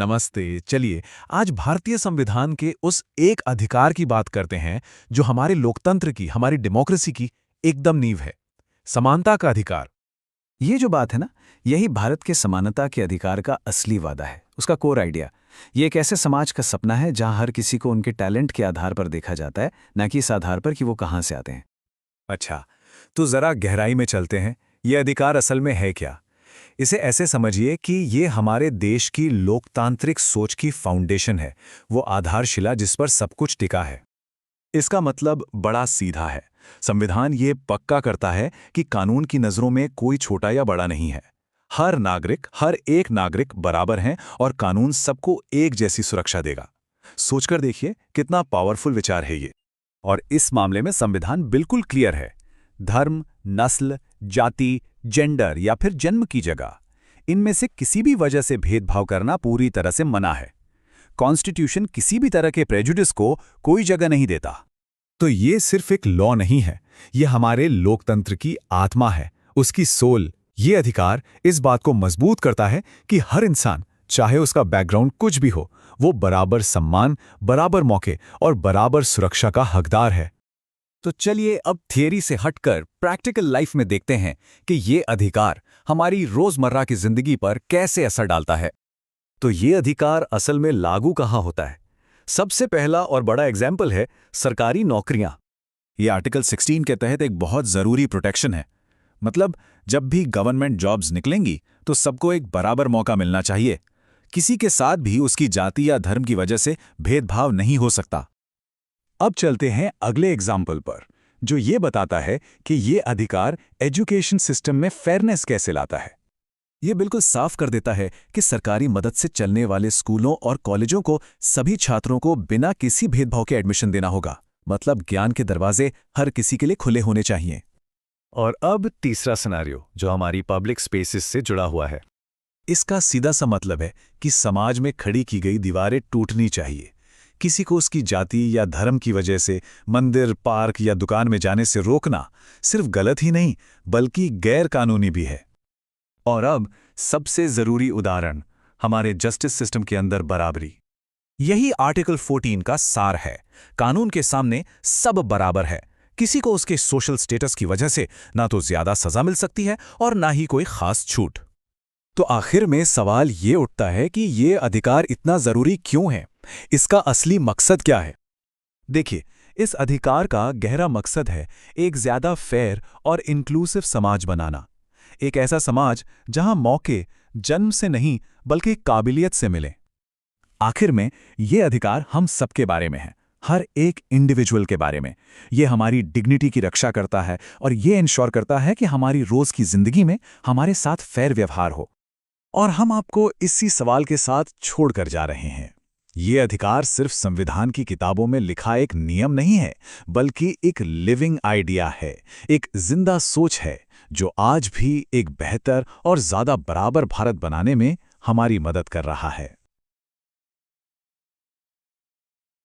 नमस्ते। चलिए, आज भारतीय संविधान के उस एक अधिकार की बात करते हैं जो हमारे लोकतंत्र की, हमारी डेमोक्रेसी की एकदम नींव है। समानता का अधिकार। ये जो बात है ना, यही भारत के समानता के अधिकार का असली वादा है, उसका कोर आइडिया। ये एक ऐसे समाज का सपना है जहां हर किसी को उनके टैलेंट के आधार पर देखा जाता है, न कि इस आधार पर कि वो कहां से आते हैं। अच्छा, तो जरा गहराई में चलते हैं। ये अधिकार असल में है क्या? इसे ऐसे समझिए कि ये हमारे देश की लोकतांत्रिक सोच की फाउंडेशन है, वो आधारशिला जिस पर सब कुछ टिका है। इसका मतलब बड़ा सीधा है। संविधान ये पक्का करता है कि कानून की नज़रों में कोई छोटा या बड़ा नहीं है। हर एक नागरिक बराबर हैं और कानून सबको एक जैसी सुरक्षा देगा। सोचकर देखिए कितना पावरफुल विचार है ये। और इस मामले में संविधान बिल्कुल क्लियर है। धर्म, नस्ल, जाति, जेंडर या फिर जन्म की जगह, इनमें से किसी भी वजह से भेदभाव करना पूरी तरह से मना है। कॉन्स्टिट्यूशन किसी भी तरह के प्रेजुडिस को कोई जगह नहीं देता। तो ये सिर्फ एक लॉ नहीं है, ये हमारे लोकतंत्र की आत्मा है, उसकी सोल। ये अधिकार इस बात को मजबूत करता है कि हर इंसान, चाहे उसका बैकग्राउंड कुछ भी हो, वो बराबर सम्मान, बराबर मौके और बराबर सुरक्षा का हकदार है। तो चलिए अब थियरी से हटकर प्रैक्टिकल लाइफ में देखते हैं कि ये अधिकार हमारी रोजमर्रा की जिंदगी पर कैसे असर डालता है। तो ये अधिकार असल में लागू कहाँ होता है? सबसे पहला और बड़ा एग्जाम्पल है सरकारी नौकरियां। ये आर्टिकल 16 के तहत एक बहुत जरूरी प्रोटेक्शन है। मतलब जब भी गवर्नमेंट जॉब्स निकलेंगी तो सबको एक बराबर मौका मिलना चाहिए। किसी के साथ भी उसकी जाति या धर्म की वजह से भेदभाव नहीं हो सकता। अब चलते हैं अगले एग्जाम्पल पर, जो ये बताता है कि ये अधिकार एजुकेशन सिस्टम में फेयरनेस कैसे लाता है। ये बिल्कुल साफ कर देता है कि सरकारी मदद से चलने वाले स्कूलों और कॉलेजों को सभी छात्रों को बिना किसी भेदभाव के एडमिशन देना होगा। मतलब ज्ञान के दरवाजे हर किसी के लिए खुले होने चाहिए। और अब तीसरा सिनेरियो जो हमारी पब्लिक स्पेसेस से जुड़ा हुआ है। इसका सीधा सा मतलब है कि समाज में खड़ी की गई दीवारें टूटनी चाहिए। किसी को उसकी जाति या धर्म की वजह से मंदिर, पार्क या दुकान में जाने से रोकना सिर्फ गलत ही नहीं बल्कि गैर कानूनी भी है। और अब सबसे जरूरी उदाहरण, हमारे जस्टिस सिस्टम के अंदर बराबरी। यही आर्टिकल 14 का सार है। कानून के सामने सब बराबर है। किसी को उसके सोशल स्टेटस की वजह से ना तो ज्यादा सजा मिल सकती है और ना ही कोई खास छूट। तो आखिर में सवाल ये उठता है कि ये अधिकार इतना जरूरी क्यों है? इसका असली मकसद क्या है? देखिए, इस अधिकार का गहरा मकसद है एक ज्यादा फेयर और इंक्लूसिव समाज बनाना। एक ऐसा समाज जहां मौके जन्म से नहीं बल्कि काबिलियत से मिले। आखिर में ये अधिकार हम सबके बारे में है, हर एक इंडिविजुअल के बारे में। ये हमारी डिग्निटी की रक्षा करता है और ये इंश्योर करता है कि हमारी रोज की जिंदगी में हमारे साथ फेयर व्यवहार हो। और हम आपको इसी सवाल के साथ छोड़कर जा रहे हैं। ये अधिकार सिर्फ संविधान की किताबों में लिखा एक नियम नहीं है, बल्कि एक लिविंग आइडिया है, एक जिंदा सोच है जो आज भी एक बेहतर और ज्यादा बराबर भारत बनाने में हमारी मदद कर रहा है।